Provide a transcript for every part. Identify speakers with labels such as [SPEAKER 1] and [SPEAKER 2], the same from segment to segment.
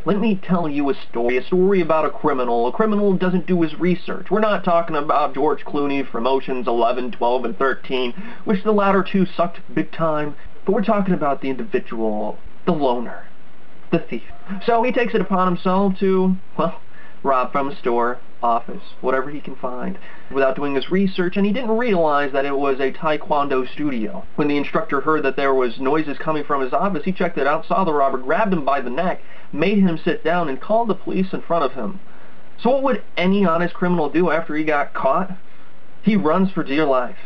[SPEAKER 1] Let me tell you a story about a criminal. A criminal doesn't do his research. We're not talking about George Clooney from Oceans 11, 12, and 13, which the latter two sucked big time, but we're talking about the individual, the loner, the thief. So he takes it upon himself to, well, rob from a store, office, whatever he can find, without doing his research, and he didn't realize that it was a taekwondo studio. When the instructor heard that there was noises coming from his office, he checked it out, saw the robber, grabbed him by the neck, made him sit down, and called the police in front of him. So what would any honest criminal do after he got caught? He runs for dear life.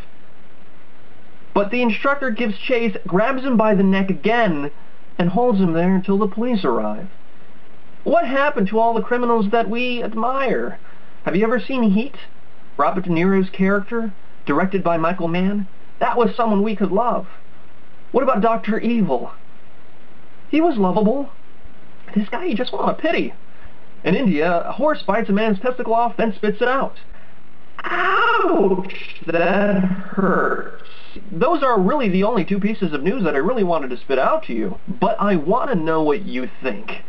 [SPEAKER 1] But the instructor gives chase, grabs him by the neck again, and holds him there until the police arrive. What happened to all the criminals that we admire? Have you ever seen Heat? Robert De Niro's character, directed by Michael Mann? That was someone we could love. What about Dr. Evil? He was lovable. This guy you just want to pity. In India, a horse bites a man's testicle off, then spits it out. Ouch! That hurts. Those are really the only two pieces of news that I really wanted to spit out to you. But I want to know what you think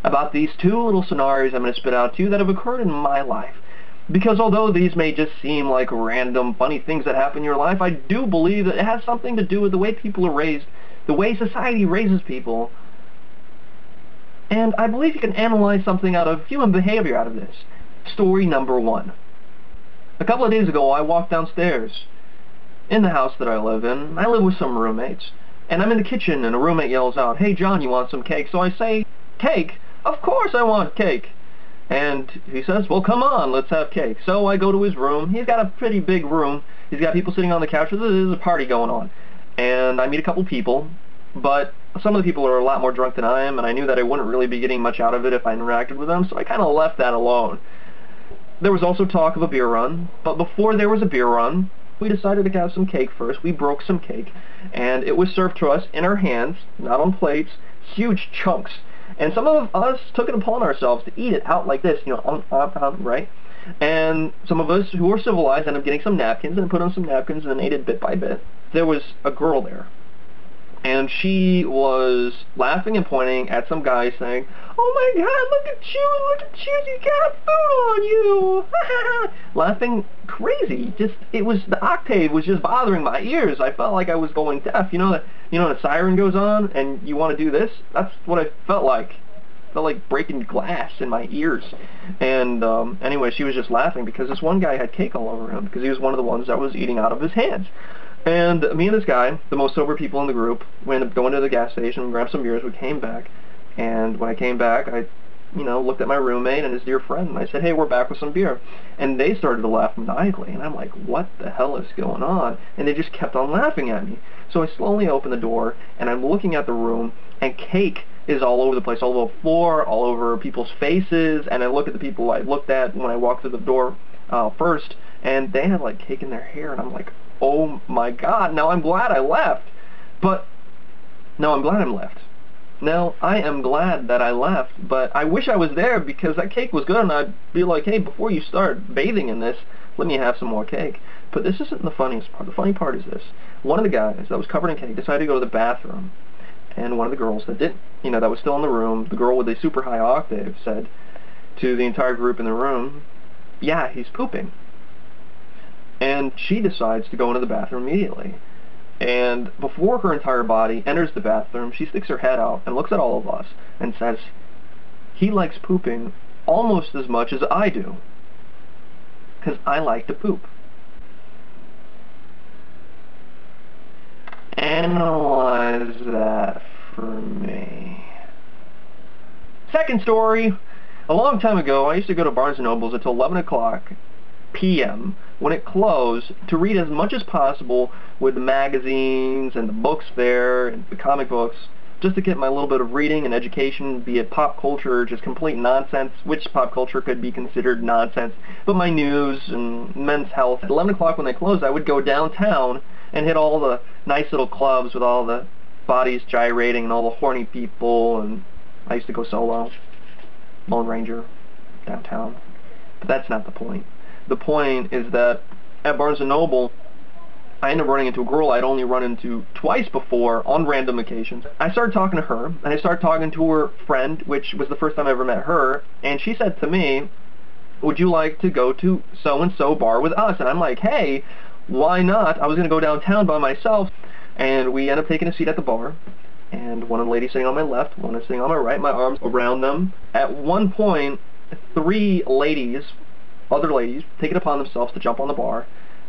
[SPEAKER 1] about these two little scenarios I'm going to spit out to you that have occurred in my life. Because although these may just seem like random, funny things that happen in your life, I do believe that it has something to do with the way people are raised, the way society raises people. And I believe you can analyze something out of human behavior out of this. Story number one. A couple of days ago, I walked downstairs in the house that I live in. I live with some roommates. And I'm in the kitchen, and a roommate yells out, "Hey, John, you want some cake?" So I say, "Cake? Of course I want cake." And he says, "Well, come on, let's have cake." So I go to his room. He's got a pretty big room. He's got people sitting on the couch. There's a party going on. And I meet a couple people, but some of the people are a lot more drunk than I am, and I knew that I wouldn't really be getting much out of it if I interacted with them, so I kind of left that alone. There was also talk of a beer run, but before there was a beer run, we decided to have some cake first. We broke some cake, and it was served to us in our hands, not on plates, huge chunks. And some of us took it upon ourselves to eat it out like this, you know, right? And some of us who were civilized ended up getting some napkins and put on some napkins and then ate it bit by bit. There was a girl there, and she was laughing and pointing at some guy saying, "Oh my God, look at you got food on you." Laughing crazy. Just, it was, the octave was just bothering my ears. I felt like I was going deaf. You know that, the siren goes on and you want to do this? That's what I felt like. I felt like breaking glass in my ears. And anyway, she was just laughing because this one guy had cake all over him because he was one of the ones that was eating out of his hands. And me and this guy, the most sober people in the group, we ended up going to the gas station, grabbed some beers, we came back, and when I came back, I, looked at my roommate and his dear friend, and I said, "Hey, we're back with some beer." And they started to laugh maniacally, and I'm like, what the hell is going on? And they just kept on laughing at me. So I slowly opened the door, and I'm looking at the room, and cake is all over the place, all over the floor, all over people's faces, and I look at the people I looked at when I walked through the door first, and they had, like, cake in their hair, and I'm like, oh my God, now I'm glad I left. But, no, I'm glad I'm left. Now, I am glad that I left, but I wish I was there because that cake was good, and I'd be like, "Hey, before you start bathing in this, let me have some more cake." But this isn't the funniest part. The funny part is this. One of the guys that was covered in cake decided to go to the bathroom, and one of the girls that didn't, that was still in the room, the girl with the super high octave, said to the entire group in the room, "Yeah, he's pooping." And she decides to go into the bathroom immediately. And before her entire body enters the bathroom, she sticks her head out and looks at all of us and says, "He likes pooping almost as much as I do, because I like to poop." Analyze that for me. Second story. A long time ago, I used to go to Barnes & Noble's until 11 o'clock p.m. when it closed to read as much as possible with the magazines and the books there and the comic books, just to get my little bit of reading and education, be it pop culture or just complete nonsense, which pop culture could be considered nonsense, but my news and men's health. At 11 o'clock when they closed, I would go downtown and hit all the nice little clubs with all the bodies gyrating and all the horny people, and I used to go solo, Lone Ranger, downtown. But that's not the point. The point is that at Barnes & Noble, I ended up running into a girl I'd only run into twice before on random occasions. I started talking to her, and I started talking to her friend, which was the first time I ever met her, and she said to me, would you like to go to so-and-so bar with us? And I'm like, hey, why not? I was going to go downtown by myself, and we ended up taking a seat at the bar, and one of the ladies sitting on my left, one is sitting on my right, my arms around them. At one point, three ladies, other ladies, take it upon themselves to jump on the bar,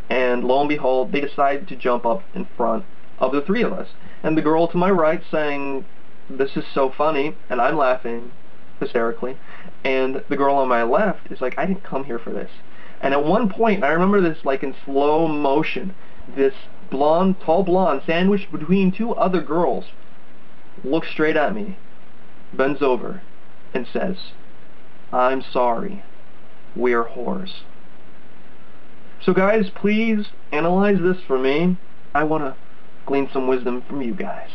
[SPEAKER 1] and lo and behold, they decide to jump up in front of the three of us. And the girl to my right saying, this is so funny, and I'm laughing hysterically, and the girl on my left is like, I didn't come here for this. And at one point, I remember this like in slow motion, this blonde, tall blonde, sandwiched between two other girls, looks straight at me, bends over, and says, I'm sorry, we're whores. So guys, please analyze this for me. I want to glean some wisdom from you guys.